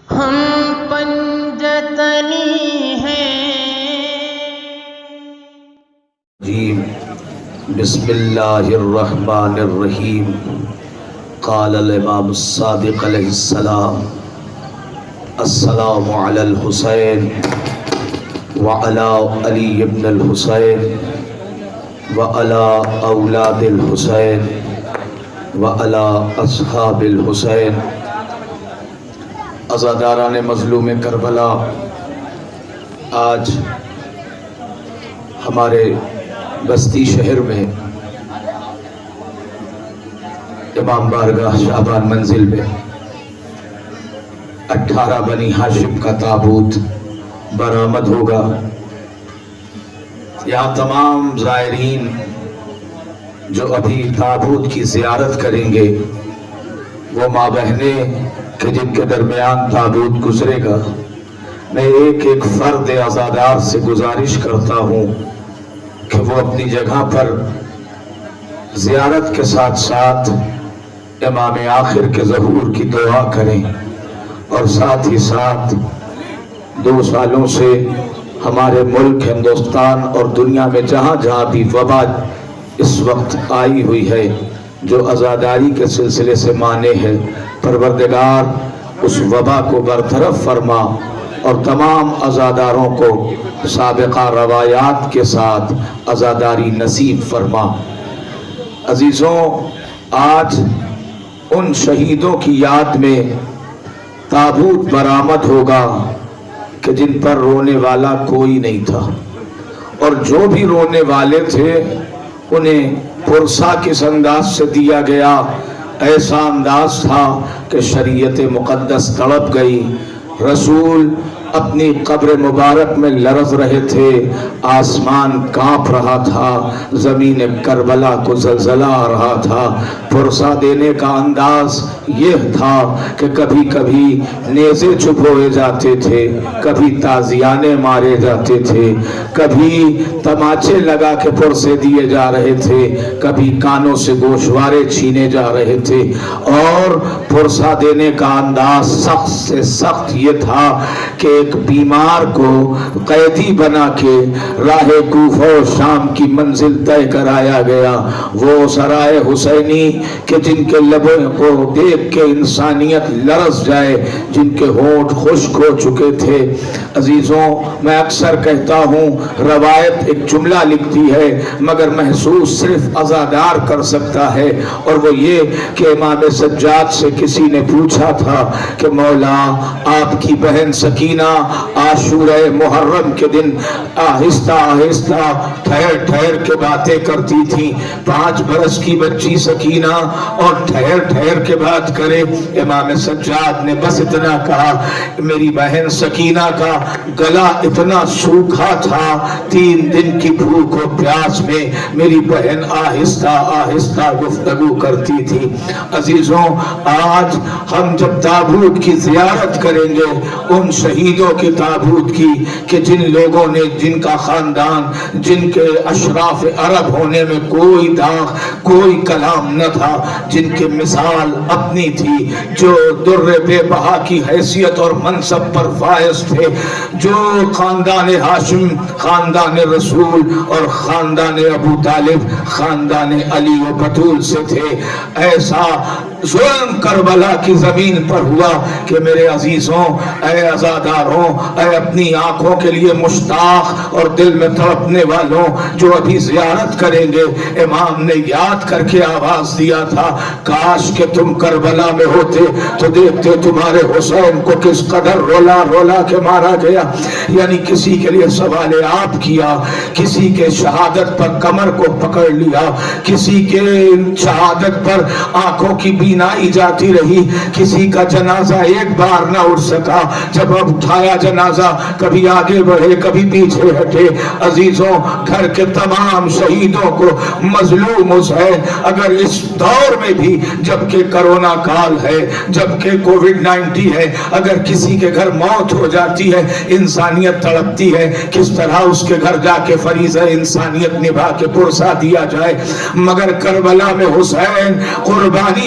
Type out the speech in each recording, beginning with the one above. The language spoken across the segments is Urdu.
ہم پنجتنی ہیں. بسم اللہ الرحمن الرحیم. قال الامام الصادق علیہ السلام: السلام علی الحسین وعلی علی ابن الحسین وعلی اولاد الحسین وعلی اصحاب الحسین. عزاداران مظلوم کربلا، آج ہمارے بستی شہر میں امام بارگاہ شعبان منزل میں 18 بنی ہاشم کا تابوت برآمد ہوگا. یہاں تمام زائرین جو ابھی تابوت کی زیارت کریں گے، وہ ماں بہنیں کہ جن کے درمیان تابوت گزرے گا، میں ایک ایک فرد عزادار سے گزارش کرتا ہوں کہ وہ اپنی جگہ پر زیارت کے ساتھ ساتھ امام آخر کے ظہور کی دعا کریں، اور ساتھ ہی ساتھ 2 سالوں سے ہمارے ملک ہندوستان اور دنیا میں جہاں جہاں بھی وبا اس وقت آئی ہوئی ہے، جو عزاداری کے سلسلے سے مانے ہے، پروردگار اس وبا کو برطرف فرما اور تمام عزاداروں کو سابقہ روایات کے ساتھ عزاداری نصیب فرما. عزیزوں، آج ان شہیدوں کی یاد میں تابوت برآمد ہوگا کہ جن پر رونے والا کوئی نہیں تھا، اور جو بھی رونے والے تھے انہیں پرسا کس انداز سے دیا گیا. ایسا انداز تھا کہ شریعت مقدس تڑپ گئی. رسول اپنی قبر مبارک میں لرز رہے تھے، آسمان کانپ رہا تھا، زمین کربلا کو زلزلہ آ رہا تھا. پرسا دینے کا انداز یہ تھا کہ کبھی کبھی نیزے چھپوئے جاتے تھے، کبھی تازیانے مارے جاتے تھے، کبھی تماچے لگا کے پرسے دیے جا رہے تھے، کبھی کانوں سے گوشوارے چھینے جا رہے تھے. اور پرسا دینے کا انداز سخت سے سخت یہ تھا کہ ایک بیمار کو قیدی بنا کے راہ کوفہ و شام کی منزل طے کرایا گیا. وہ سرائے حسینی کہ جن کے لبوں کو دیکھ کے انسانیت لرز جائے، جن کے ہونٹ خشک ہو چکے تھے. عزیزوں، میں اکثر کہتا ہوں، روایت ایک جملہ لکھتی ہے مگر محسوس صرف عزادار کر سکتا ہے، اور وہ یہ کہ امام سجاد سے کسی نے پوچھا تھا کہ مولا، آپ کی بہن سکینہ عاشورہ محرم کے دن آہستہ آہستہ ٹھہر ٹھہر کے باتیں کرتی تھی. 5 برس کی بچی سکینہ اور ٹھہر ٹھہر کے بات کرے. امام سجاد نے بس اتنا کہا، میری بہن سکینہ کا گلا اتنا سوکھا تھا، 3 دن کی بھوک و پیاس میں میری بہن آہستہ آہستہ گفتگو کرتی تھی. عزیزوں، آج ہم جب تابوت کی زیارت کریں گے، ان شہیدوں کے تابوت کی کہ جن لوگوں نے، جن کا خاندان، جن کے اشراف عرب ہونے میں کوئی داغ، کوئی کلام نہ تھا، جن کی مثال اپنی تھی، جو در بے بہا کی حیثیت اور منصب پر فائز تھے، جو خاندان ہاشم، خاندان رسول اور خاندان ابو طالب، خاندان علی و بطول سے تھے. ایسا ظلم کربلا کی زمین پر ہوا کہ میرے عزیزوں، اے عزاداروں، اے اپنی آنکھوں کے لیے مشتاق اور دل میں تڑپنے والوں جو ابھی زیارت کریں گے، امام نے یاد کر کے آواز دیا تھا، کاش کہ تم کربلا میں ہوتے تو دیکھتے تمہارے حسین کو کس قدر رولا رولا کے مارا گیا. یعنی کسی کے لیے سوال آپ کیا، کسی کے شہادت پر کمر کو پکڑ لیا، کسی کے شہادت پر آنکھوں کی بینائی جاتی رہی، کسی کا جنازہ ایک بار نہ اٹھ سکا، جب اب اٹھایا جنازہ کبھی آگے بڑھے کبھی پیچھے ہٹے. عزیزوں، گھر کے تمام شہیدوں کو مظلوم حسین، اگر اس دور میں بھی جبکہ کرونا کال ہے، جبکہ کووڈ-19 ہے، اگر کسی کے گھر موت ہو جاتی ہے، انسانیت تڑپتی ہے، کس طرح اس کے گھر جا کے فریضہ انسانیت نبھا کے پرسا دیا جائے. مگر کربلا میں حسین قربانی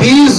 20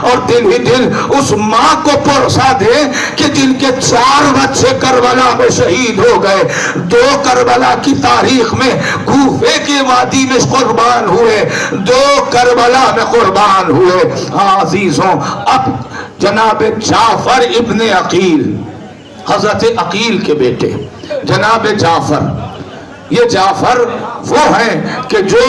اور دل ہی دل اس ماں کو پرسا دیں کہ جن کے 4 بچے کربلا میں شہید ہو گئے، 2 کربلا کی تاریخ میں کوفے کے وادی میں قربان ہوئے، 2 کربلا میں قربان ہوئے۔ ہاں عزیزوں، اب جناب جعفر ابن عقیل، حضرت عقیل کے بیٹے جناب جعفر، یہ جعفر وہ ہیں کہ جو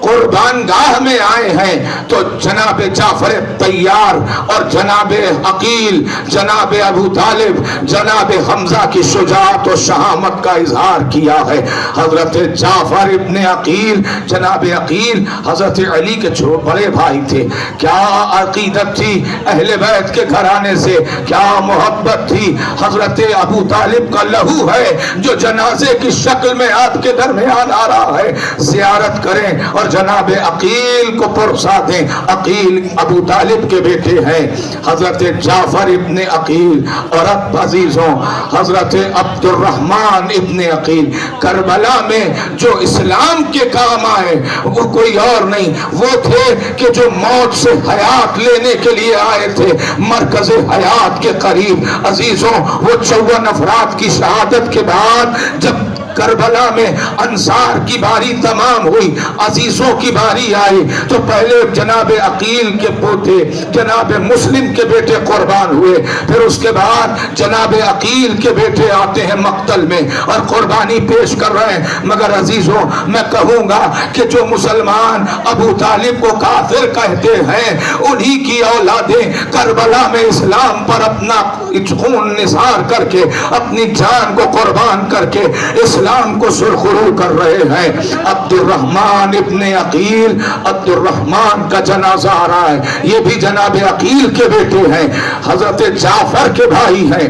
قربان گاہ میں آئے ہیں تو جناب جعفر طیار اور جناب عقیل، جناب ابو طالب، جناب حمزہ کی شجاعت و شہامت کا اظہار کیا ہے۔ حضرت جعفر ابن عقیل، جناب عقیل حضرت علی کے بڑے بھائی تھے۔ کیا عقیدت تھی اہل بیت کے گھرانے سے، کیا محبت تھی۔ حضرت ابو طالب کا لہو ہے جو جنازے کی شکل میں آپ کے درمیان آ رہا ہے، زیارت کریں اور جناب عقیل کو پرسا دیں۔ عقیل ابو طالب کے بیٹے ہیں، حضرت جعفر ابن عقیل۔ اور اب عزیزوں، حضرت عبد الرحمن ابن عقیل کربلا میں جو اسلام کے کام آئے وہ کوئی اور نہیں، وہ تھے کہ جو موت سے حیات لینے کے لیے آئے تھے مرکز حیات کے قریب۔ عزیزوں، وہ 54 افراد کی شہادت کے بعد جب کربلا میں انصار کی باری تمام ہوئی، عزیزوں کی باری آئی، تو پہلے جناب عقیل کے پوتے جناب مسلم کے بیٹے قربان ہوئے، پھر اس کے بعد جناب عقیل کے بیٹے آتے ہیں مقتل میں اور قربانی پیش کر رہے ہیں۔ مگر عزیزوں، میں کہوں گا کہ جو مسلمان ابو طالب کو کافر کہتے ہیں انہی کی اولادیں کربلا میں اسلام پر اپنا خون نثار کر کے، اپنی جان کو قربان کر کے اسلام کو سرخرو کر رہے ہیں۔ عبد الرحمن ابن عقیل، عبد الرحمن کا جنازہ آ رہا ہے، یہ بھی جناب عقیل کے بیٹے ہیں، حضرت جعفر کے بھائی ہیں۔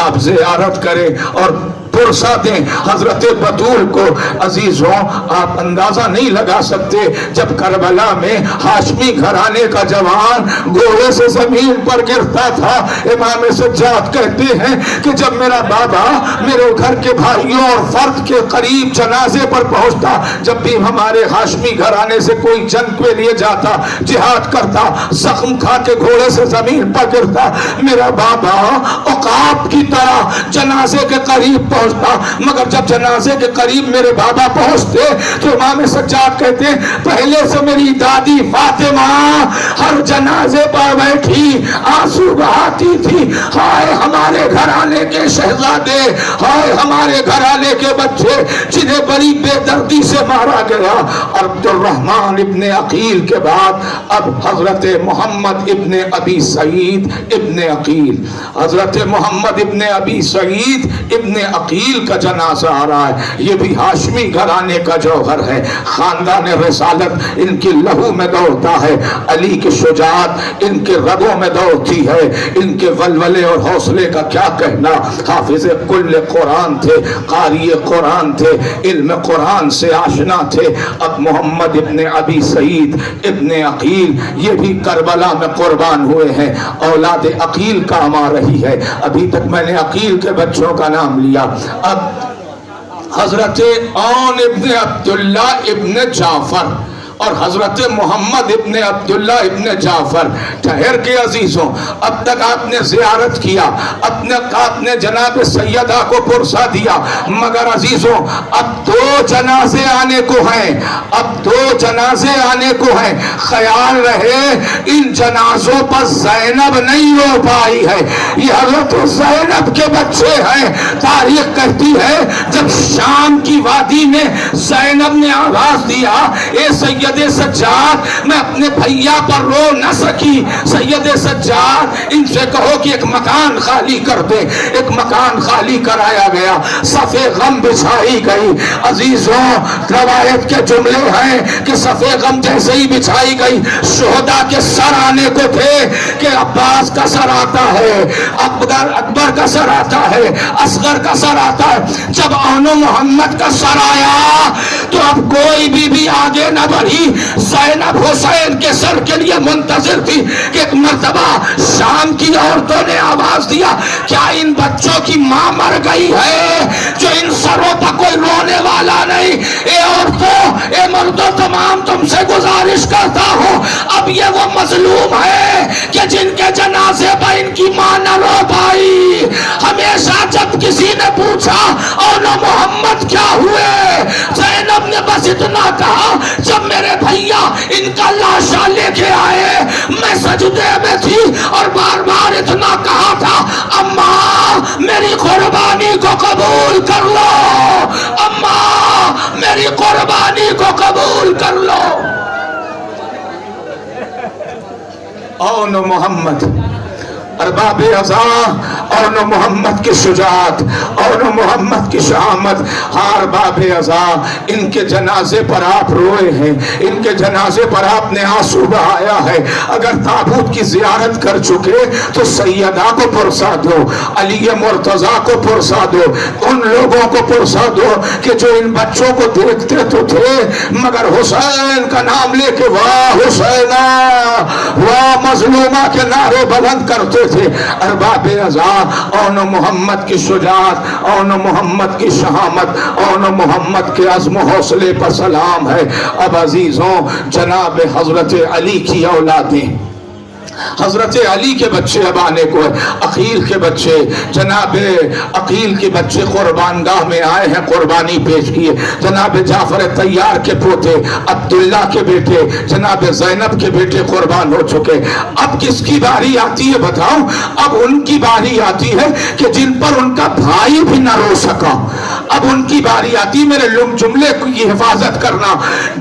آپ زیارت کریں اور پرسا دیں حضرت بطول کو۔ عزیزوں، آپ اندازہ نہیں لگا سکتے، جب کربلا میں ہاشمی گھرانے کا جوان گھوڑے سے زمین پر گرتا تھا، امام سجاد کہتے ہیں کہ جب میرا بابا میرے گھر کے بھائیوں اور فرد کے قریب جنازے پر پہنچتا، جب بھی ہمارے ہاشمی گھرانے سے کوئی جنگ کے لیے جاتا، جہاد کرتا، زخم کھا کے گھوڑے سے زمین پر گرتا، میرا بابا عقاب کی طرح جنازے کے قریب پہنچتا، مگر جب جنازے کے قریب میرے بابا پہنچتے تو امام سجاد کہتے ہیں پہلے سے میری دادی فاطمہ ہر جنازے پر بیٹھی آنسو بہاتی تھی، ہائے ہمارے گھرانے کے شہزادے، ہائے ہمارے گھرانے کے بچے جنہیں بڑی بے دردی سے مارا گیا۔ عبد الرحمن ابن عقیل کے بعد اب حضرت محمد ابن ابی سعید ابن عقیل، حضرت محمد ابن ابی سعید ابن عقیل کا جنازہ آ رہا ہے۔ یہ بھی ہاشمی گھرانے کا جوہر ہے، خاندان رسالت ان کی لہو میں دوڑتا ہے، علی کی شجاعت ان کے رگوں میں دوڑتی ہے، ان کے ولولے اور حوصلے کا کیا کہنا۔ حافظ کل قرآن تھے، قاری قرآن تھے، علم قرآن سے آشنا تھے۔ اب محمد ابن ابی سعید ابن عقیل یہ بھی کربلا میں قربان ہوئے ہیں، اولاد عقیل کام آ رہی ہے۔ ابھی تک میں نے عقیل کے بچوں کا نام لیا، اب حضرت عون ابن عبداللہ ابن جعفر اور حضرت محمد ابن عبداللہ ابن جعفر، ٹھہر کے عزیزوں، اب تک آپ نے زیارت کیا، آپ نے جناب سیدہ کو پرسا دیا، مگر عزیزوں اب 2 جنازے آنے کو ہیں، اب 2 جنازے آنے کو ہیں۔ خیال رہے ان جنازوں پر زینب نہیں ہو پائی ہے، یہ حضرت زینب کے بچے ہیں۔ تاریخ کہتی ہے جب شام کی وادی میں زینب نے آواز دیا اے سید سجاد، میں اپنے بھیا پر رو نہ سکی، سید سجاد ان سے کہو کہ ایک مکان خالی کر دے۔ ایک مکان خالی کرایا گیا، صفے غم بچھائی گئی۔ عزیزوں، روایت کے جملے ہیں کہ صفے غم جیسے ہی بچھائی گئی، شہداء کے سر آنے کو تھے کہ عباس کا سر آتا ہے، اکبر کا سر آتا ہے، اصغر کا سر آتا ہے۔ جب آن محمد کا سر آیا تو اب کوئی بھی آگے نہ بڑھی، زینب حسین کے سر کے لیے منتظر تھی کہ ایک مرتبہ شام کی عورتوں نے آواز دیا کیا ان بچوں کی ماں مر گئی ہے جو ان سروں پر کوئی رونے والا نہیں؟ اے عورتوں، اے مردوں تمام تم سے گزارش کرتا ہوں، اب یہ وہ مظلوم ہے کہ جن کے جنازے پر ان کی ماں نہ رو پائی۔ ہمیشہ جب کسی نے پوچھا اونا محمد کیا ہوئے، زینب نے بس اتنا کہا جب میرے بھیا ان کا لاشا لے کے آئے میں سجدے میں تھی اور بار بار اتنا کہا تھا اماں میری قربانی کو قبول کر لو، اماں میری قربانی کو قبول کر لو۔ اون محمد ارباب عزا، اون محمد کی شجاعت، اون محمد کی شہامت۔ ہاں ارباب عزا، ان کے جنازے پر آپ روئے ہیں، ان کے جنازے پر آپ نے آنسو بہایا ہے۔ اگر تابوت کی زیارت کر چکے تو سیدہ کو پرسا دو، علی مرتضیٰ کو پرسا دو، ان لوگوں کو پرسا دو کہ جو ان بچوں کو دیکھتے تو تھے مگر حسین کا نام لے کے واہ حسینہ واہ مظلومہ کے نعرے بلند کرتے تھے۔ ارباب عزا، اون محمد کی شجاعت، اون محمد کی شہامت، اون محمد کے عزم و حوصلے پر سلام ہے۔ اب عزیزوں، جناب حضرت علی کی اولادیں، حضرت علی کے بچے اب آنے کو ہے، عقیل کے بچے، جناب عقیل کے بچے قربان گاہ میں آئے ہیں، قربانی پیش کیے۔ جناب جعفر طیار کے پوتے، عبداللہ کے بیٹے، جناب زینب کے بیٹے قربان ہو چکے۔ اب کس کی باری آتی ہے بتاؤں؟ اب ان کی باری آتی ہے کہ جن پر ان کا بھائی بھی نہ رو سکا، اب ان کی باری آتی، میرے جملے کی حفاظت کرنا،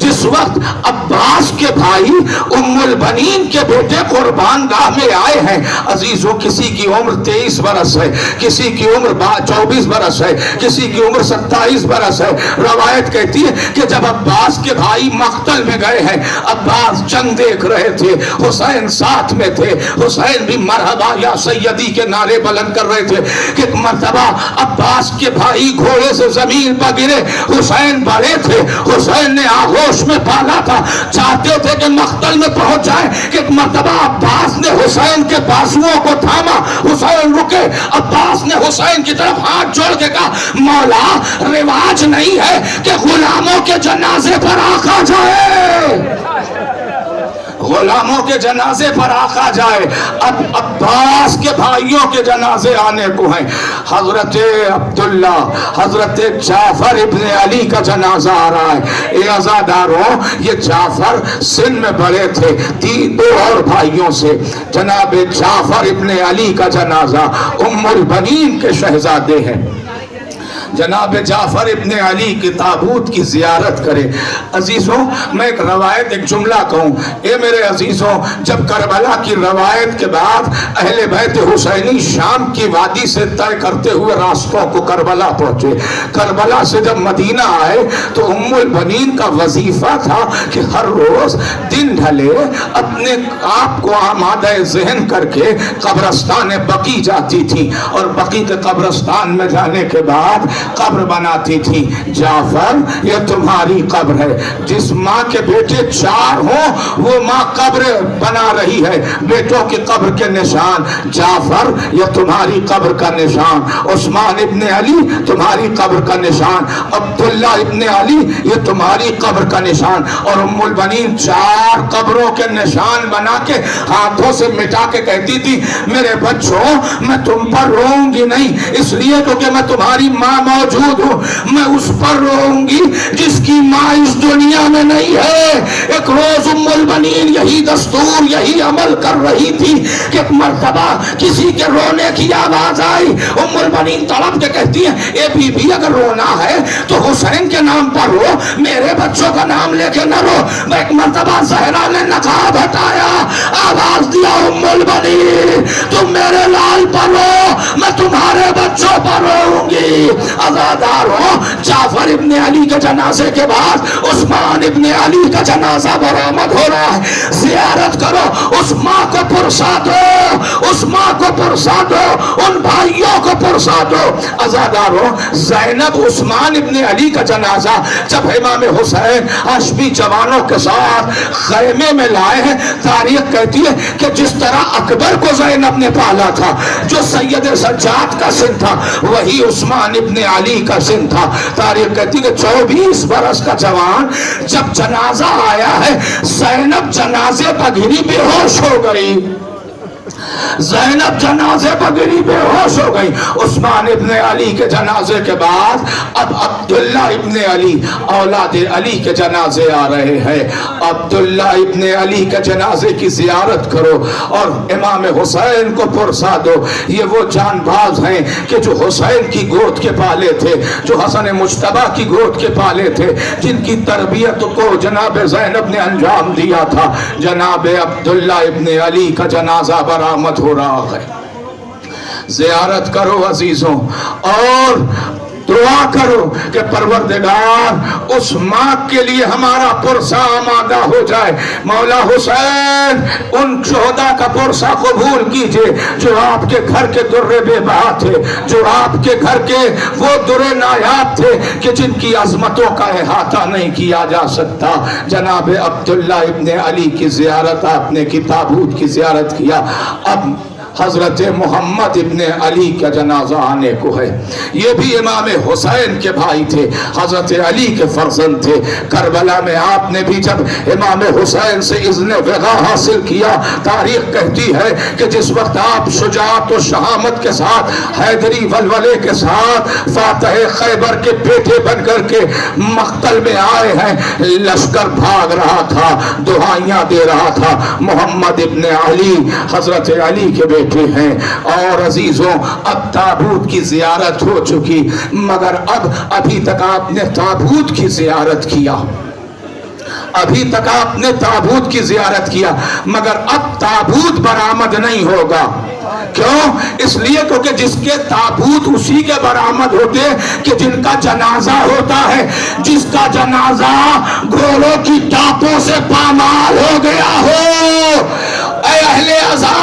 جس وقت عباس کے بھائی ام البنین کے بیٹے قربان گاہ میں آئے ہیں۔ عزیزوں، کسی کی عمر 23 برس ہے، کسی کی عمر 24 برس ہے، کسی کی عمر 27 برس ہے۔ روایت کہتی ہے کہ جب عباس کے بھائی مقتل میں گئے ہیں، عباس جنگ دیکھ رہے تھے، حسین ساتھ میں تھے، حسین بھی مرحبا یا سیدی کے نعرے بلند کر رہے تھے کہ ایک مرتبہ عباس کے بھائی گھوڑے سے زمین پر گرے، حسین بڑے تھے، حسین نے آغوش میں پالا تھا، چاہتے تھے کہ مقتل میں پہنچ جائے کہ ایک مرتبہ عباس نے حسین کے بازوؤں کو تھاما، حسین رکے، عباس نے حسین کی طرف ہاتھ جوڑ کے کہا مولا رواج نہیں ہے کہ غلاموں کے جنازے پر آقا جائے، غلاموں کے جنازے پر آقا جائے۔ اب عباس کے بھائیوں کے جنازے آنے کو ہیں۔ حضرت عبداللہ، حضرت جعفر ابن علی کا جنازہ آ رہا ہے۔ اے عزاداروں، یہ جعفر سن میں بڑے تھے، دو اور بھائیوں سے۔ جناب جعفر ابن علی کا جنازہ ام البنین کے شہزادے ہیں۔ جناب جعفر ابن علی کی تابوت کی زیارت کرے۔ عزیزوں، میں ایک روایت، ایک جملہ کہوں، اے میرے عزیزوں، جب کربلا کی روایت کے بعد اہل بیت حسینی شام کی وادی سے طے کرتے ہوئے راستوں کو کربلا پہنچے، کربلا سے جب مدینہ آئے تو ام البنین کا وظیفہ تھا کہ ہر روز دن ڈھلے اپنے آپ کو آمادہ ذہن کر کے قبرستان بقی جاتی تھی، اور بقی کے قبرستان میں جانے کے بعد قبر بناتی تھی۔ جعفر، یہ تمہاری قبر ہے، جس ماں کے بیٹے 4 ہوں وہ ماں قبر بنا رہی ہے، بیٹوں کی قبر کے نشان۔ جعفر، یہ تمہاری قبر کا نشان۔ عثمان ابن علی، تمہاری قبر کا نشان۔ عبداللہ ابن علی، یہ تمہاری قبر کا نشان۔ اور ام البنین 4 قبروں کے نشان بنا کے ہاتھوں سے مٹا کے کہتی تھی میرے بچوں میں تم پر روؤں گی نہیں، اس لیے کیونکہ میں تمہاری ماں موجود ہوں، میں اس پر روؤں گی جس کی ماں اس دنیا میں نہیں ہے۔ ایک روز ام البنین یہی دستور، یہی عمل کر رہی تھی کہ ایک مرتبہ کسی کے رونے کی آواز آئی۔ ام البنین تڑپ کے کہتی ہے اے بی بی، اگر رونا ہے تو حسین کے نام پر رو، میرے بچوں کا نام لے کے نہ رو۔ میں ایک مرتبہ زہرا نے نقاب ہٹایا، آواز دیا ام البنین تم میرے لال پر رو، میں تمہارے بچوں پر روؤں گی۔ عزاداروں، جعفر ابن علی کے جنازے کے بعد عثمان ابن علی کا جنازہ برآمد ہو رہا ہے۔ زیارت کرو، اس ماں کو پرسا دو، اس ماں کو پرسا دو، ان بھائیوں کو پرسا دو۔ عزاداروں، زینب عثمان ابن علی کا جنازہ جب امام حسین ہاشمی جوانوں کے ساتھ خیمے میں لائے ہیں، تاریخ کہتی ہے کہ جس طرح اکبر کو زینب نے پالا تھا، جو سید سجاد کا سن تھا، وہی عثمان ابن علی کا سن تھا. تاریخ کہتی کہ 24 برس کا جوان جب جنازہ آیا ہے، زینب جنازے پر گری بے ہوش ہو گئی. زینب جنازے پر گری بے ہوش ہو گئی. عثمان ابن علی کے جنازے کے بعد اب عبداللہ ابن علی اولاد علی کے جنازے آ رہے ہیں. عبداللہ ابن علی کے جنازے کی زیارت کرو اور امام حسین کو پرسا دو. یہ وہ جان باز ہیں کہ جو حسین کی گود کے پالے تھے، جو حسن مجتبیٰ کی گود کے پالے تھے، جن کی تربیت کو جناب زینب نے انجام دیا تھا. جناب عبداللہ ابن علی کا جنازہ برآمد ہو رہا ہے. زیارت کرو عزیزوں اور دعا کرو کہ پروردگار اس ماں کے لیے ہمارا پرسہ آمادہ ہو جائے. مولا حسین ان شہداء کا پرسہ قبول کیجئے جو آپ کے گھر کے درے بے بہا تھے، جو آپ کے گھر کے وہ درے نایاب تھے کہ جن کی عظمتوں کا احاطہ نہیں کیا جا سکتا. جناب عبداللہ ابن علی کی زیارت آپ نے کی، تابوت کی زیارت کیا. اب حضرت محمد ابن علی کا جنازہ آنے کو ہے. یہ بھی امام حسین کے بھائی تھے، حضرت علی کے فرزند تھے. کربلا میں آپ نے بھی جب امام حسین سے اذن وغا حاصل کیا، تاریخ کہتی ہے کہ جس وقت آپ شجاعت و شہامت کے ساتھ، حیدری ولولے کے ساتھ فاتح خیبر کے بیٹے بن کر کے مقتل میں آئے ہیں، لشکر بھاگ رہا تھا، دعائیاں دے رہا تھا. محمد ابن علی حضرت علی کے بیٹے ہیں. اور عزیزوں اب تابوت کی زیارت ہو چکی، مگر اب ابھی تک آپ نے تابوت کی زیارت کیا، ابھی تک آپ نے تابوت کی زیارت کیا، مگر اب تابوت برآمد نہیں ہوگا. کیوں؟ اس لیے کیونکہ جس کے تابوت اسی کے برآمد ہوتے کہ جن کا جنازہ ہوتا ہے. جس کا جنازہ گھوڑوں کی ٹاپوں سے پامال ہو گیا ہو. اے اہل عزا،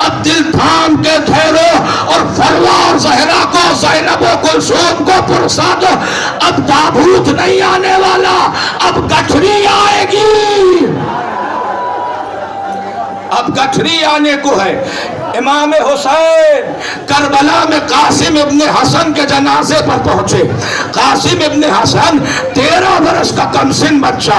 اب دل تھام کے ٹھہرو اور فروا اور زہرا کو، زینب و کلثوم کو پرسا دو. اب تابوت نہیں آنے والا، اب گٹھری آئے گی. اب گٹھری آنے کو ہے. امام حسین کربلا میں قاسم ابن حسن کے جنازے پر پہنچے. قاسم ابن حسن 13 برس کا کم سن بچہ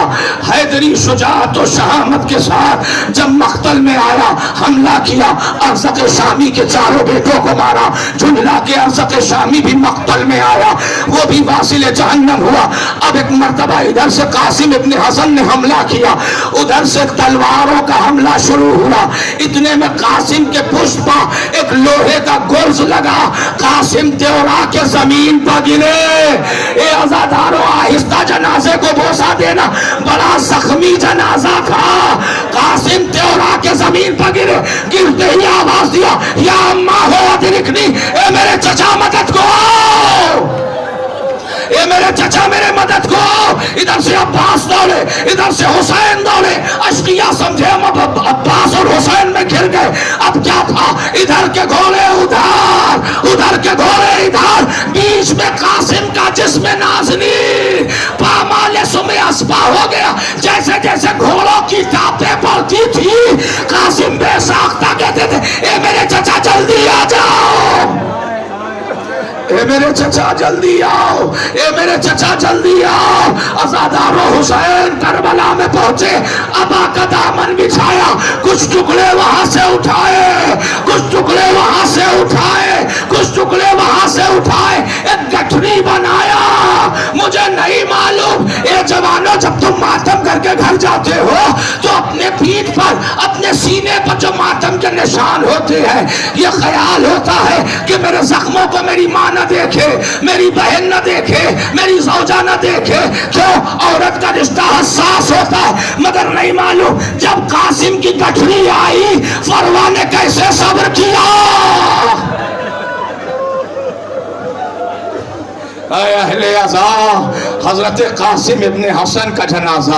حیدری شجاعت و شہامت کے ساتھ جب مقتل میں آیا، حملہ کیا، ارزق شامی کے چاروں بیٹوں کو مارا. جھنجلا کے ارزق شامی بھی مقتل میں آیا، وہ بھی واصل جہنم ہوا. اب ایک مرتبہ ادھر سے قاسم ابن حسن نے حملہ کیا، ادھر سے تلواروں کا حملہ شروع ہوا. اتنے میں قاسم کے پشت پر ایک لوہے کا گرز لگا. قاسم تیورا کے زمین پر گرے. اے عزاداروں، آہستہ جنازے کو بوسا دینا، بڑا زخمی جنازہ تھا. قاسم تیورا کے زمین پر گرے. گرتے ہی آواز دیا، یا اماں ہو ادرکنی، اے میرے چچا مدد کو، اے میرے چچا میرے مدد کو. ادھر سے عباس دوڑے، ادھر سے حسین دوڑے. اشقیاء سمجھے ہم اب عباس اور حسین میں گر گئے. اب کیا تھا؟ ادھر کے گھوڑے ادھر، ادھر کے گھوڑے ادھر، بیچ میں قاسم کا جسم نازنی پامال سم اسپا ہو گیا. جیسے جیسے گھوڑوں کی ٹاپیں پڑتی تھی، قاسم بے ساختہ کہتے تھے، اے میرے چچا جلدی آ جاؤ، اے میرے چچا جلدی آؤ، اے میرے چچا جلدی آؤ. عزادارو، حسین کربلا میں پہنچے. ابا کا دامن بچھایا، کچھ ٹکڑے وہاں سے اٹھائے، کچھ ٹکڑے وہاں سے اٹھائے، کچھ ٹکڑے وہاں سے اٹھائے، ایک گٹھری بنایا. مجھے نہیں معلوم اے جوانوں، جب تم ماتم کر کے گھر جاتے ہو تو اپنے پیٹھ پر، اپنے سینے پر جو ماتم کے نشان ہوتے ہیں، یہ خیال ہوتا ہے کہ میرے زخموں کو میری ماں نہ دیکھے، میری بہن نہ دیکھے، میری زوجہ نہ دیکھے. کیوں؟ عورت کا رشتہ حساس ہوتا ہے. مگر نہیں معلوم جب قاسم کی گٹھری آئی، فروا نے کیسے صبر کیا. اے اہل عزا، حضرت قاسم ابن حسن کا جنازہ،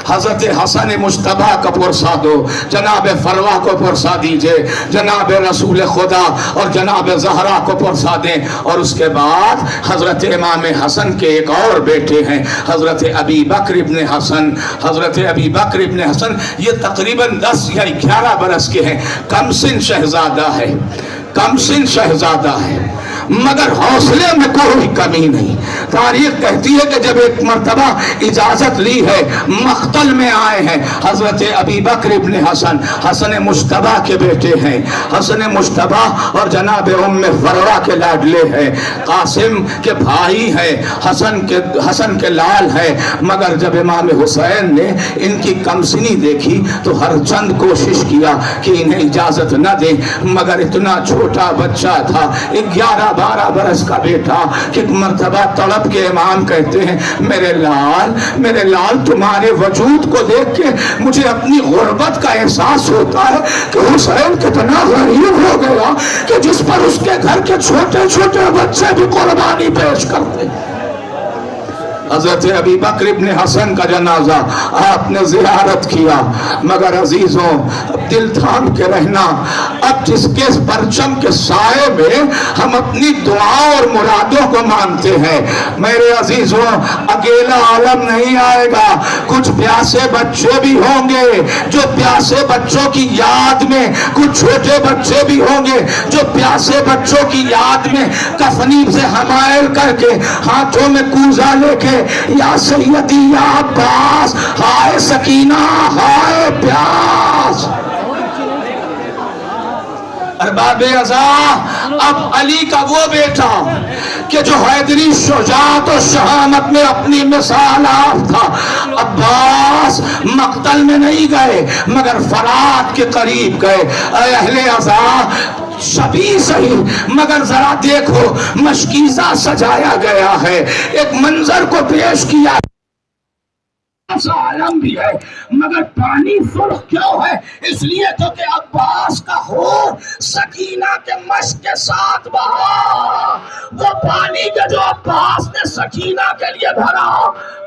حضرت حسن مجتبیٰ کا پرسا دو. جناب فروا کو پرسا دیجئے، جناب رسول خدا اور جناب زہرا کو پرسا دیں. اور اس کے بعد حضرت امام حسن کے ایک اور بیٹے ہیں، حضرت ابی بکر ابن حسن. حضرت ابی بکر ابن حسن یہ تقریباً 10 یا 11 برس کے ہیں. کم سن شہزادہ ہے، کم سن شہزادہ ہے. مگر حوصلے میں کوئی کمی نہیں. تاریخ کہتی ہے کہ جب ایک مرتبہ اجازت لی ہے، مقتل میں آئے ہیں حضرت ابی بکر ابن حسن، حسن مجتبیٰ کے بیٹے ہیں، حسن مجتبیٰ اور جناب ام فروا کے لاڈلے ہیں، قاسم کے بھائی ہیں، حسن کے لال ہیں. مگر جب امام حسین نے ان کی کمسنی دیکھی تو ہر چند کوشش کیا کہ انہیں اجازت نہ دیں، مگر اتنا چھوٹا بچہ تھا، 11-12 برس کا بیٹا، کہ ایک مرتبہ تڑپ کے امام کہتے ہیں میرے لال تمہارے وجود کو دیکھ کے مجھے اپنی غربت کا احساس ہوتا ہے کہ حسین کتنا غریب ہو گیا کہ جس پر اس کے گھر کے چھوٹے چھوٹے بچے بھی قربانی پیش کرتے. حضرت ابی بکر ابن حسن کا جنازہ آپ نے زیارت کیا، مگر عزیزوں دل تھام کے رہنا، اب جس کے پرچم کے سائے میں ہم اپنی دعاؤں اور مرادوں کو مانتے ہیں، میرے عزیزوں اکیلا عالم نہیں آئے گا، کچھ پیاسے بچے بھی ہوں گے، جو پیاسے بچوں کی یاد میں، کچھ چھوٹے بچے بھی ہوں گے جو پیاسے بچوں کی یاد میں کفنی سے حمائل کر کے ہاتھوں میں کوزہ لے کے یا سیدی یا عباس، ہائے سکینہ ہائے پیاس. ارباب ازا، اب علی کا وہ بیٹا کہ جو حیدری شجاعت و شہامت میں اپنی مثال آپ تھا، عباس مقتل میں نہیں گئے مگر فرات کے قریب گئے. اے اہل ازا، شبیہ صحیح مگر ذرا دیکھو مشکیزہ سجایا گیا ہے، ایک منظر کو پیش کیا عالم بھی ہے مگر پانی سرخ کیوں ہے؟ اس لیے تو کہ عباس کا ہور سکینہ کے مشق کے ساتھ بہا، وہ پانی کے جو عباس نے سکینہ کے لیے بھرا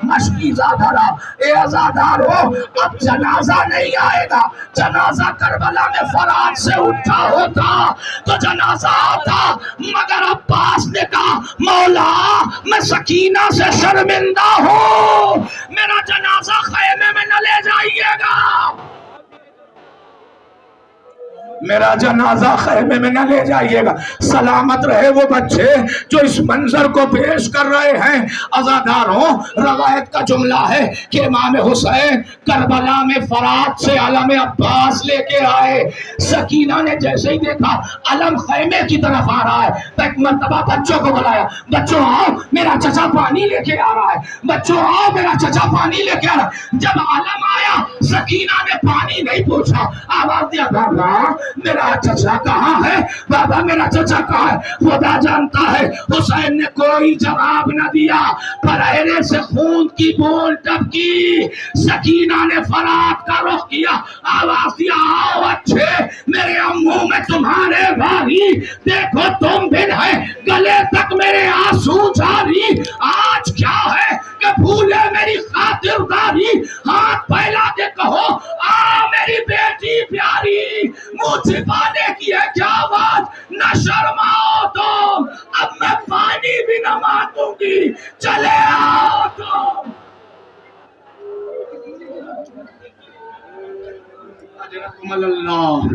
مشکیزہ بھرا. اے عزادارو، اب جنازہ نہیں آئے گا، جنازہ کربلا میں فرات سے اٹھا ہوتا تو جنازہ آتا، مگر عباس نے کہا مولا میں سکینہ سے شرمندہ ہوں، میرا جنازہ خیمے میں نہ لے جائیے گا، میرا جنازہ خیمے میں نہ لے جائیے گا. سلامت رہے وہ بچے جو اس منظر کو پیش کر رہے ہیں. عزاداروں، روایت کا جملہ ہے کہ امام حسین کربلا میں فرات سے علم عباس لے کے آئے. سکینہ نے جیسے ہی دیکھا علم خیمے کی طرف آ رہا ہے تو ایک مرتبہ بچوں کو بلایا، بچوں آؤ میرا چچا پانی لے کے آ رہا ہے، بچوں آؤ میرا چچا پانی لے کے آ رہا ہے. جب علم آیا سکینہ نے پانی نہیں پوچھا، آواز دیا بابا میرا چچا کہاں ہے، بابا میرا چچا کہاں ہے. خدا جانتا ہے حسین نے کوئی جواب نہ دیا، پرہرے سے خون کی بوند ٹپکی. سکینہ نے فرات کا رخ کیا، آواز دیا آؤ اچھے میرے امو میں تمہارے بھاری، دیکھو تم بھی ہیں گلے تک میرے آنسو جاری. آج کیا ہے کہ بھولے میری خاطرداری، ہاتھ پھیلا کے کہو آ میری بیٹی پیاری، منہ چھپانے کی ہے کیا بات، نہ شرماؤ تم، اب میں پانی بھی نہ مانگوں گی، چلے آؤ تم. اجرکم اللہ،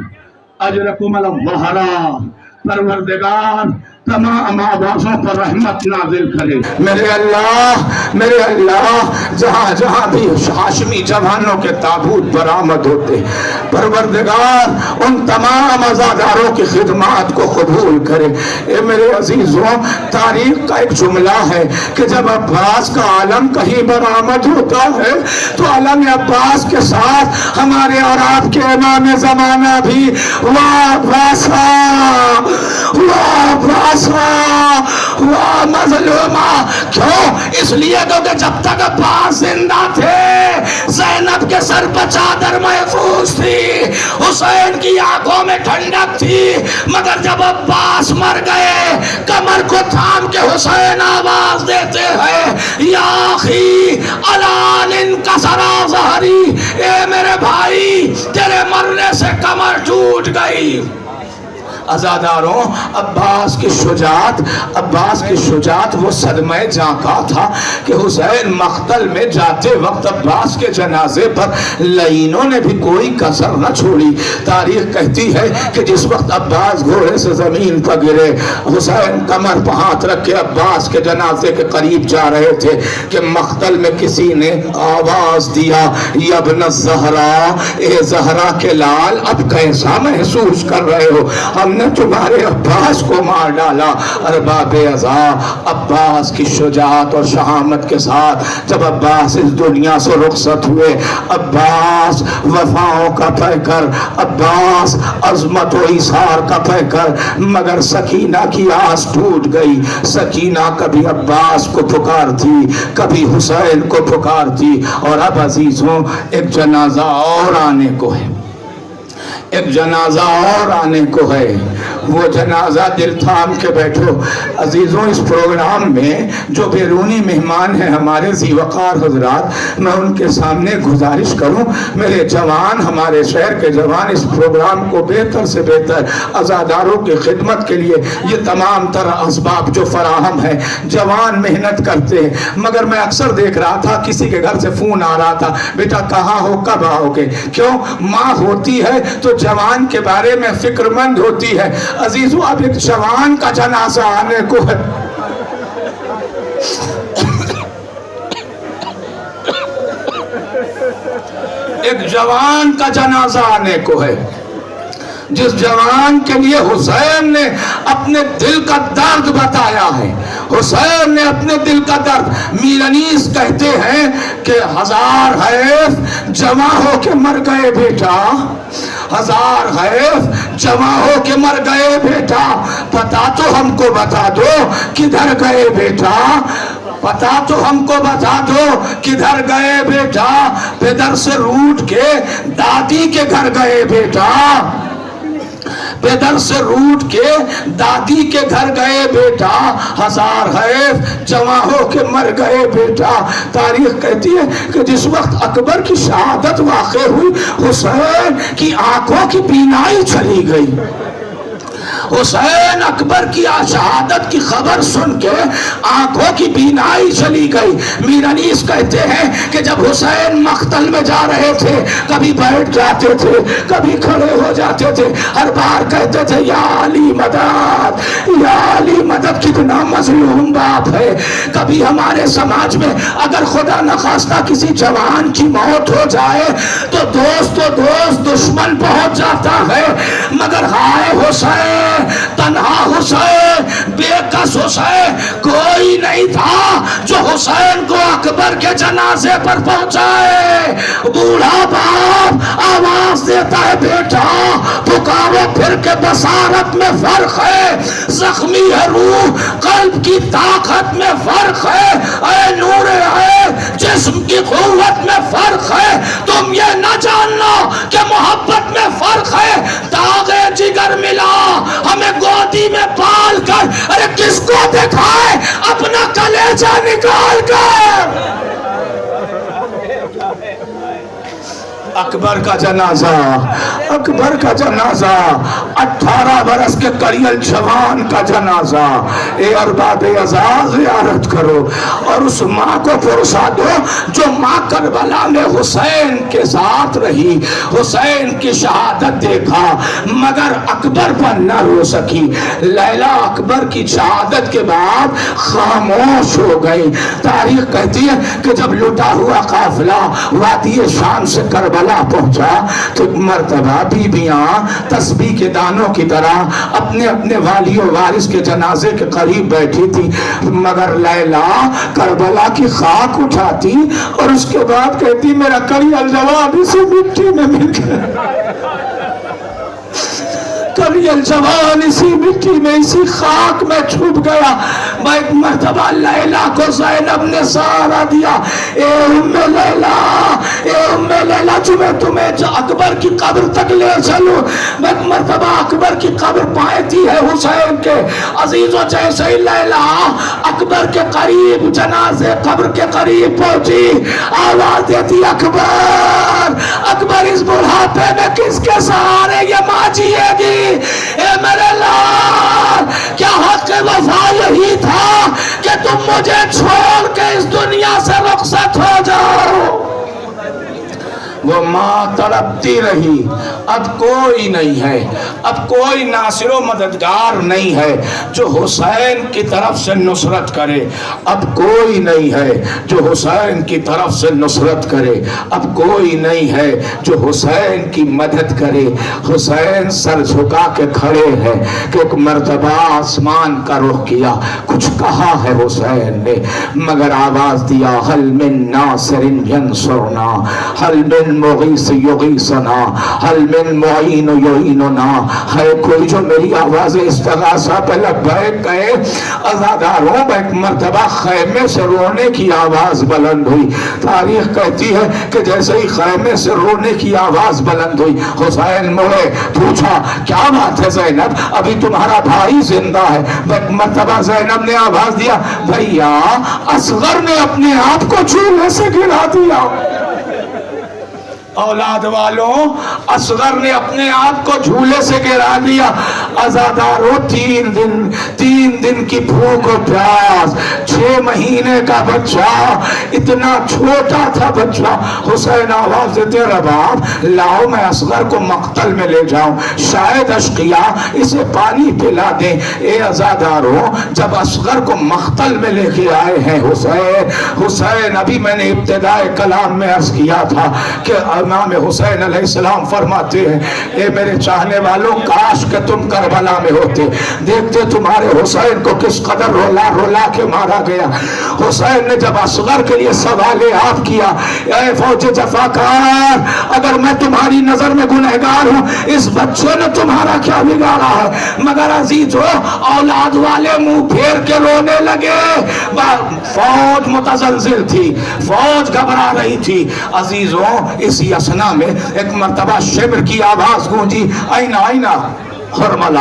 اجرکم اللہ. پروردگار تمام آوازوں پر رحمت نازل کرے. میرے اللہ جہاں جہاں بھی ہاشمی جوانوں کے تابوت برآمد ہوتے، پروردگار ان تمام عزاداروں کی خدمات کو قبول کرے. اے میرے عزیزوں، تاریخ کا ایک جملہ ہے کہ جب عباس کا علم کہیں برآمد ہوتا ہے تو علم عباس کے ساتھ ہمارے اور آپ کے امام زمانہ بھی واہ عباسا واہ عباسا واہ مظلومہ. کیوں؟ اس لیے کہ جب تک عباس زندہ تھے زینب کے سر پر چادر محفوظ تھی، حسین کی آنکھوں میں ٹھنڈک تھی، مگر جب عباس مر گئے کمر کو تھام کے حسین آواز دیتے ہیں یا اخی الان انکسر ظہری، اے میرے بھائی تیرے مرنے سے کمر ٹوٹ گئی. عزاداروں، عباس کی شجاعت وہ صدمہ جاں کا تھا کہ حسین مقتل میں جاتے وقت عباس کے جنازے پر لعینوں نے بھی کوئی کسر نہ چھوڑی۔ تاریخ کہتی ہے کہ جس وقت عباس گھوڑے سے زمین پر گرے، حسین کمر پہ ہاتھ رکھ کے عباس کے جنازے کے قریب جا رہے تھے کہ مقتل میں کسی نے آواز دیا، یا ابن الزہرا، اے زہرا کے لال، اب کیسا محسوس کر رہے ہو؟ ہم نے تمہارے عباس کو مار ڈالا۔ ارباب عزا، عباس کی شجاعت اور شہامت کے ساتھ جب عباس اس دنیا سے رخصت ہوئے، عباس وفاؤں کا پیکر، عباس عظمت و ایثار کا پیکر، مگر سکینہ کی آس ٹوٹ گئی۔ سکینہ کبھی عباس کو پکارتی، کبھی حسین کو پکارتی، اور اب عزیزوں ایک جنازہ اور آنے کو ہے، ایک جنازہ اور آنے کو ہے۔ وہ جنازہ دل تھام کے بیٹھو عزیزوں۔ اس پروگرام میں جو بیرونی مہمان ہیں ہمارے ذی وقار حضرات، میں ان کے سامنے گزارش کروں، میرے جوان، ہمارے شہر کے جوان اس پروگرام کو بہتر سے بہتر عزاداروں کی خدمت کے لیے یہ تمام تر اسباب جو فراہم ہے، جوان محنت کرتے ہیں، مگر میں اکثر دیکھ رہا تھا کسی کے گھر سے فون آ رہا تھا، بیٹا کہاں ہو، کب آؤ گے؟ کیوں؟ ماں ہوتی ہے تو جوان کے بارے میں فکر مند ہوتی ہے۔ عزیزو اب ایک جوان کا جنازہ آنے کو ہے، ایک جوان کا جنازہ آنے کو ہے، جس جوان کے لیے حسین نے اپنے دل کا درد بتایا ہے۔ حسین نے اپنے دل کا درد، میر انیس کہتے ہیں کہ 1000 حیف جمع ہو کے مر گئے بیٹا، 1000 حیف جمع ہو کے مر گئے بیٹا، پتا تو ہم کو بتا دو کدھر گئے بیٹا، پتا تو ہم کو بتا دو کدھر گئے بیٹا، پدر سے روٹ کے دادی کے گھر گئے بیٹا، پیدر سے روٹ کے دادی کے گھر گئے بیٹا، 1000 حیف جمع ہو کے مر گئے بیٹا۔ تاریخ کہتی ہے کہ جس وقت اکبر کی شہادت واقع ہوئی، حسین کی آنکھوں کی بینائی چلی گئی۔ حسین اکبر کی شہادت کی خبر سن کے آنکھوں کی بینائی چلی گئی۔ میر انیس کہتے ہیں کہ جب حسین مقتل میں جا رہے تھے، کبھی بیٹھ جاتے تھے، کبھی کھڑے ہو جاتے تھے، ہر بار کہتے تھے یا علی مدد، یا علی مدد۔ کتنا مظلوم باپ ہے۔ کبھی ہمارے سماج میں اگر خدا نخواستہ کسی جوان کی موت ہو جائے تو دوست و دوست دشمن پہنچ جاتا ہے، مگر ہائے حسین، تنہا حسین، بے کس حسین، کوئی نہیں تھا جو حسین کو اکبر کے جنازے پر پہنچائے۔ بوڑھا باپ آواز دیتا ہے بیٹا پکارو پھر کے بصارت میں فرق ہے، زخمی ہے روح قلب کی طاقت میں فرق ہے، اے نور ہے جسم کی قوت میں فرق ہے۔ تم یہ نہ جاننا کہ محبت میں فرق ہے۔ داغ جگر ملا ہمیں گودی میں پال کر، ارے کس کو دکھائے اپنا کلیجہ نکال کر۔ اکبر کا جنازہ، اکبر کا جنازہ، 18 برس کے کڑیل جوان کا جنازہ۔ اے ارباب عزا زیارت کرو اور اس ماں کو پرسا دو جو ماں کربلا میں حسین کے ساتھ رہی، حسین کی شہادت دیکھا مگر اکبر پر نہ رو سکی۔ لیلا اکبر کی شہادت کے بعد خاموش ہو گئی۔ تاریخ کہتی ہے کہ جب لٹا ہوا قافلہ وادی شام سے کربلا پہنچا تو مرتبہ بیبیاں تسبیح کے دانوں کی طرح اپنے اپنے والی و وارث کے جنازے کے قریب بیٹھی تھی، مگر لیلا کربلا کی خاک اٹھاتی اور اس کے بعد کہتی میرا کڑیل جوان اسی مٹی میں مل گیا، کڑیل جوان اسی مٹی میں اسی خاک میں چھپ گیا۔ میں ایک مرتبہ لیلا کو زینب نے سہارا دیا، اے ام لیلا، اے ام لیلا تمہیں اکبر کی قبر تک لے چلو۔ میں ایک مرتبہ اکبر کی قبر پائے تھی ہے حسین کے عزیزوں، جیسے ہی لیلا اکبر کے قریب جنازے قبر کے قریب پہنچی، آواز دیتی اکبر اکبر، اس بڑھاپے میں کس کے سہارے یہ ماں جیے گی؟ اے میرے لال، کیا حق وفا یہی تھا کہ تم مجھے چھوڑ کے اس دنیا سے رخصت ہو جاؤ؟ وہ ماں تڑپتی رہی، اب کوئی نہیں ہے، اب کوئی ناصر و مددگار نہیں ہے جو حسین کی طرف سے نصرت کرے، اب کوئی نہیں ہے جو حسین کی طرف سے نصرت کرے، اب کوئی نہیں ہے جو حسین کی مدد کرے۔ حسین سر جھکا کے کھڑے ہیں کہ ایک مرتبہ آسمان کا رخ کیا، کچھ کہا ہے حسین نے، مگر آواز دیا حل من ناصر ینصرنا، حل من مغیث یغیثنا، حل من معین یعیننا، ہے کوئی جو میری آواز استغاثہ پہ لبیک کہے؟ عزاداروں، ایک مرتبہ خیمے سے رونے کی آواز بلند ہوئی۔ تاریخ کہتی ہے کہ جیسے ہی خیمے سے رونے کی آواز بلند ہوئی، حسین مڑے، پوچھا کیا بات ہے زینب، ابھی تمہارا بھائی زندہ ہے؟ ایک مرتبہ زینب نے آواز دیا، بھیا اصغر نے اپنے آپ کو چولہے سے گرا دیا۔ اولاد والوں، اصغر نے اپنے آپ کو جھولے سے گرا دیا۔ عزاداروں، تین دن کی بھوک و پیاس، 6 مہینے کا بچہ، اتنا چھوٹا تھا بچہ۔ حسین آواز دیتے، رباب لاؤ میں اصغر کو مقتل میں لے جاؤں، شاید اشقیا اسے پانی پلا دیں۔ اے عزاداروں، جب اصغر کو مقتل میں لے کے آئے ہیں حسین، ابھی میں نے ابتدائے کلام میں عرض کیا تھا کہ امام حسین علیہ السلام فرماتے ہیں، اے میرے چاہنے والوں، کاش کہ تم کربلا میں ہوتے، دیکھتے تمہارے حسین کو کس قدر رولا رولا کے مارا گیا۔ حسین نے جب اصغر کے لیے سوال آپ کیا، اے فوج جفاکار، اگر میں تمہاری نظر میں گنہگار ہوں، اس بچے نے تمہارا کیا بگاڑا ہے؟ مگر عزیزو، اولاد والے منہ پھیر کے رونے لگے۔ فوج متزلزل تھی، فوج گھبرا رہی تھی۔ عزیزوں، اسی اسنا میں ایک مرتبہ شمر کی آواز گونجی، آئینہ آئینہ حرملہ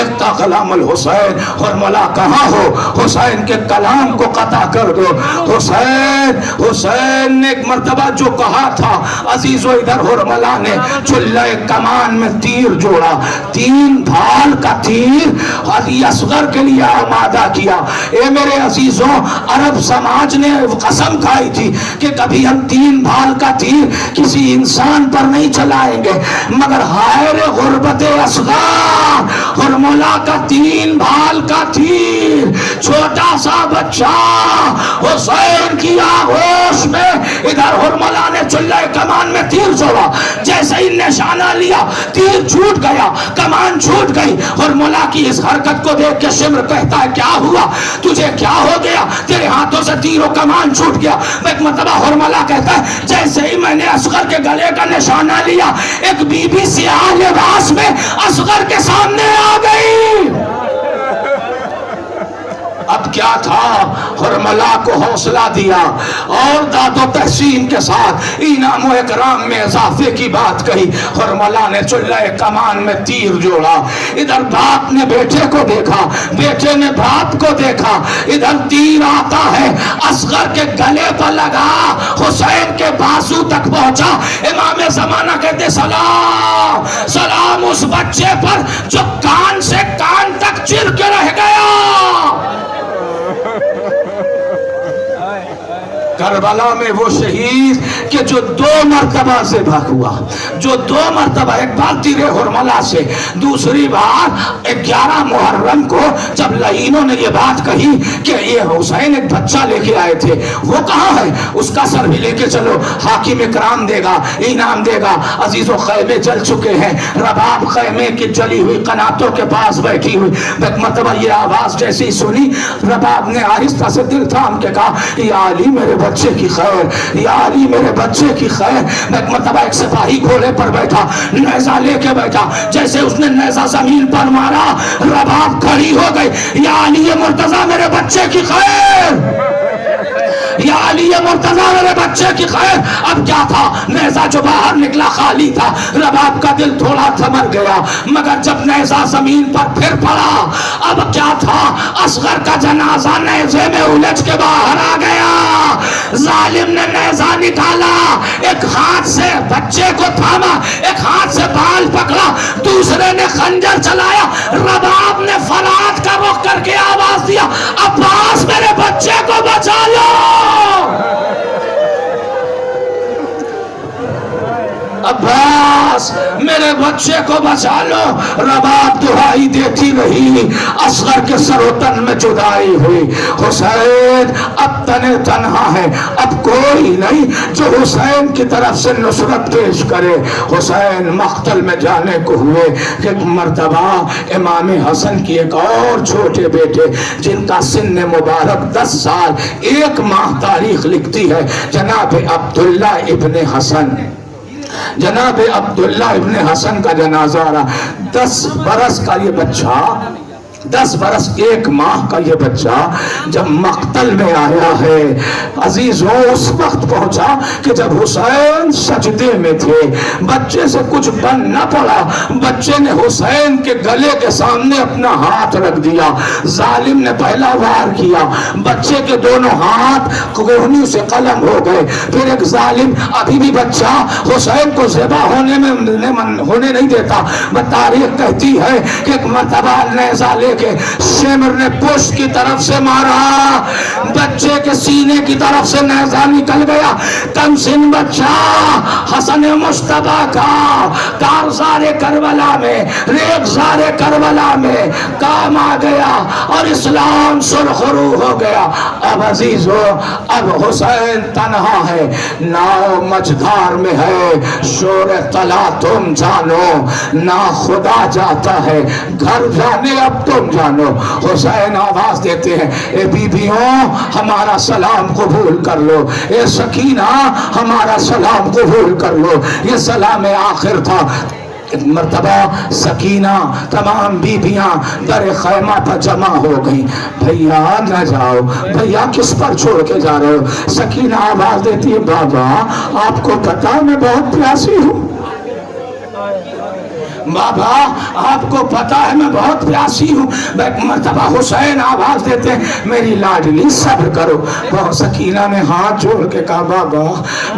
اقطع کلام الحسین، حرملہ کہاں ہو؟ حسین کے کلام کو قطع کر دو۔ حسین نے ایک مرتبہ جو کہا تھا، عزیزو ادھر حرملہ نے چلہ کمان میں تیر جوڑا، 3 بھال کا تیر علی اصغر کے لیے آمادہ کیا۔ اے میرے عزیزوں، عرب سماج نے قسم کھائی تھی کہ کبھی ہم 3 بھال کا تیر کسی انسان پر نہیں چلائیں گے، مگر ہائے غربت اصغر، حرملہ کا 3 بھال کا تیر، چھوٹا سا بچہ حسین کی آغوش میں، ادھر حرملہ نے چلہ کمان میں تیر جوڑا، جیسے ہی نشانہ لیا تیر چھوٹ گیا، کمان چھوٹ گئی۔ حرملہ کی اس حرکت کو دیکھ کے شمر کہتا ہے، کیا ہوا تجھے، کیا ہو گیا، تیرے ہاتھوں سے تیر و کمان چھوٹ گیا؟ ایک مرتبہ حرملہ کہتا ہے، جیسے ہی میں نے اصغر کے گلے کا نشانہ لیا، ایک بی بی سیاہ لباس میں اصغر کے سامنے آ گئی۔ اب کیا تھا؟ حرملہ کو حوصلہ دیا اور داد و تحسین کے ساتھ انعام و اکرام میں اضافے کی بات کہی۔ حرملہ نے چلہ کمان میں تیر جوڑا، ادھر باپ نے بیٹے کو دیکھا، بیٹے نے باپ کو دیکھا، ادھر تیر آتا ہے، اصغر کے گلے پر لگا، حسین کے بازو تک پہنچا۔ امام زمانہ کہتے، سلام سلام اس بچے پر جو کان سے کان تک چر کے رہ گیا۔ کربلا میں وہ شہید کہ جو 2 مرتبہ ذبح ہوا، جو 2 مرتبہ، ایک بار تیر حرملہ سے، دوسری بار 11 محرم کو جب لعینوں نے یہ بات کہی کہ یہ حسین ایک بچہ لے کے آئے تھے، وہ کہاں ہے، اس کا سر بھی لے کے چلو، حاکم اکرام دے گا، انعام دے گا۔ عزیزو، خیمے جل چکے ہیں، رباب خیمے کی جلی ہوئی قناتوں کے پاس بیٹھی ہوئی، ایک مرتبہ یہ آواز جیسی سنی، رباب نے آہستہ سے دل تھام کے کہا، یا علی میرے بچے کی خیر، یا علی میرے بچے کی خیر۔ ایک مرتبہ ایک سپاہی گھوڑے پر بیٹھا، نیزہ لے کے بیٹھا، جیسے اس نے نیزہ زمین پر مارا، رباب کھڑی ہو گئی، یا علی مرتضی میرے بچے کی خیر۔ یا علی مرتضیٰ میرے بچے کی خیر. اب کیا تھا, نیزہ جو باہر نکلا خالی تھا. رباب کا دل تھوڑا تھمر گیا, مگر جب نیزہ زمین پر پھر پڑا, اب کیا تھا, اصغر کا جنازہ نیزے میں الجھ کے باہر آ گیا. ظالم نے نیزہ نکالا, ایک ہاتھ سے بچے کو تھاما, ایک ہاتھ سے بال پکڑا, دوسرے نے خنجر چلایا. رباب نے فرات کا رخ کر کے آواز دیا, عباس میرے بچے کو بچا لو. عباس میرے بچے کو بچا لو. رباب دعائی دیتی رہی. اصغر کے سر و تن میں جدائی ہوئی. حسین اب تنے تنہا ہے, اب کوئی نہیں جو حسین کی طرف سے نصرت پیش کرے. حسین مقتل میں جانے کو ہوئے کہ ایک مرتبہ امام حسن کی ایک اور چھوٹے بیٹے جن کا سن مبارک 10 سال 1 ماہ تاریخ لکھتی ہے, جناب عبداللہ ابن حسن, جناب عبداللہ ابن حسن کا جنازہ رہا. 10 برس کا یہ بچہ, 10 برس 1 ماہ کا یہ بچہ جب مقتل میں آیا ہے عزیزوں, اس وقت پہنچا کہ جب حسین سجدے میں تھے. بچے سے کچھ بن نہ پڑا, بچے نے حسین کے گلے کے سامنے اپنا ہاتھ رکھ دیا. ظالم نے پہلا وار کیا, بچے کے دونوں ہاتھ کوہنی سے قلم ہو گئے. پھر ایک ظالم, ابھی بھی بچہ حسین کو ذبح ہونے نہیں دیتا. تاریخ کہتی ہے کہ ایک مرتبہ نیزہ لے کے شمر نے پشت کی طرف سے مارا, بچے کے سینے کی طرف سے نیزہ نکل گیا. کم سن بچہ حسن مصطفیٰ کا کارزار کربلا میں, ریگزار کربلا میں کام آ گیا اور اسلام سرخرو ہو گیا. اب عزیزو, اب حسین تنہا ہے, ناؤ مجدار میں ہے, شور طلا تم جانو, نہ خدا جاتا ہے گھر جانے اب تم جانو. حسین آواز دیتے ہیں, اے بیبیوں ہمارا سلام قبول کر لو, اے سکینہ ہمارا سلام قبول کر لو. یہ سلام آخر تھا. ایک مرتبہ سکینہ تمام بیبیاں در خیمہ پر جمع ہو گئیں. بھیا نہ جاؤ, بھیا کس پر چھوڑ کے جا رہے ہو. سکینہ آواز دیتی ہے, بابا آپ کو پتا میں بہت پیاسی ہوں, بابا آپ کو پتا ہے میں بہت پیاسی ہوں. ایک مرتبہ حسین آواز دیتے ہیں, میری لاڈلی صبر کرو. بہت سکینہ نے ہاتھ جوڑ کے کہا,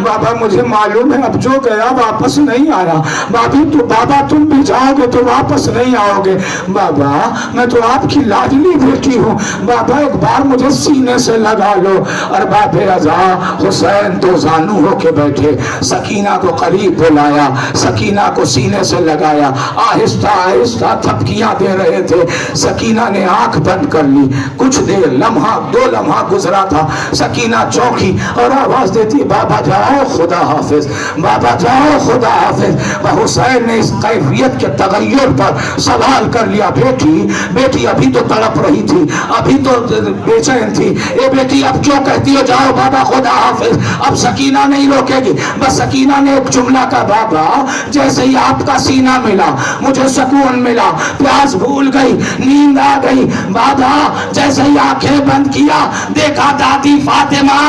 بابا مجھے معلوم ہے اب جو گیا واپس نہیں آیا. بابا تم بھی جاؤ گے تو واپس نہیں آؤ گے. بابا میں تو آپ کی لاڈلی بیٹی ہوں, بابا ایک بار مجھے سینے سے لگا لو. اور باب ازا حسین تو زانو ہو کے بیٹھے, سکینہ کو قریب بلایا, سکینہ کو سینے سے لگایا, آہستہ آہستہ تھپکیاں دے رہے تھے. سکینہ نے آنکھ بند کر لی. کچھ دیر, لمحہ 2 لمحہ گزرا تھا. سکینہ چوکی اور آواز دیتی, بابا جاؤ خدا حافظ, بابا جاؤ خدا حافظ. حسین نے اس کیفیت کے تغیر پر سوال کر لیا, بیٹی ابھی تو تڑپ رہی تھی, ابھی تو بے چین تھی, اے بیٹی اب کیوں کہتی ہو جاؤ بابا خدا حافظ. اب سکینہ نہیں روکے گی. بس سکینہ نے ایک جملہ کہا, بابا جیسے ہی آپ کا سینہ ملا مجھے سکون ملا, پیاس بھول گئی, نیند آ گئی. بابا جیسے ہی آنکھیں بند کیا دیکھا دادی فاطمہ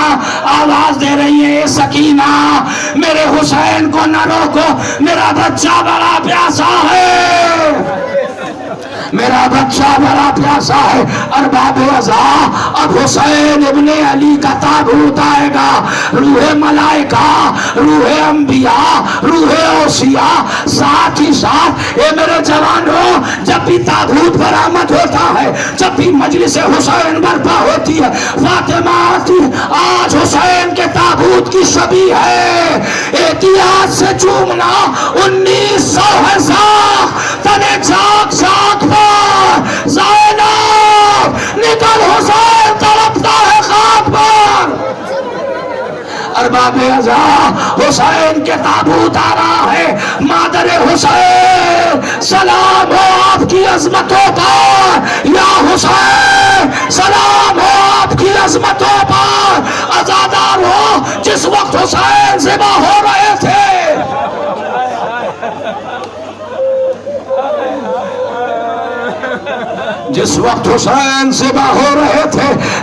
آواز دے رہی ہے, سکینہ میرے حسین کو نہ روکو, میرا بچہ بڑا پیاسا ہے, میرا بچہ بڑا پیاسا ہے. ارباب ازا اب حسین ابن علی کا تابوت آئے گا. روح ملائکہ, روح انبیاء, روح اوصیاء, ساتھ ہی ساتھ اے میرے جوانوں, جب بھی تابوت برآمد ہوتا ہے, جب بھی مجلس حسین برپا ہوتی ہے, فاطمہ آتی, آج حسین کے تابوت کی شبی ہے, احتیاط سے چومنا 1900 ہے ساخ تنے چاک چاک پر, زینب نکل حسین تڑپتا ہے خاک پر. ارباب ازا حسین کے تابوت آ رہا ہے. مادر حسین سلام ہو آپ کی عظمتوں پر, یا حسین سلام ہو آپ کی عظمتوں پر. عزادار ہو جس وقت حسین ذبح ہو رہے تھے, جس وقت حسین ذبح ہو رہے تھے,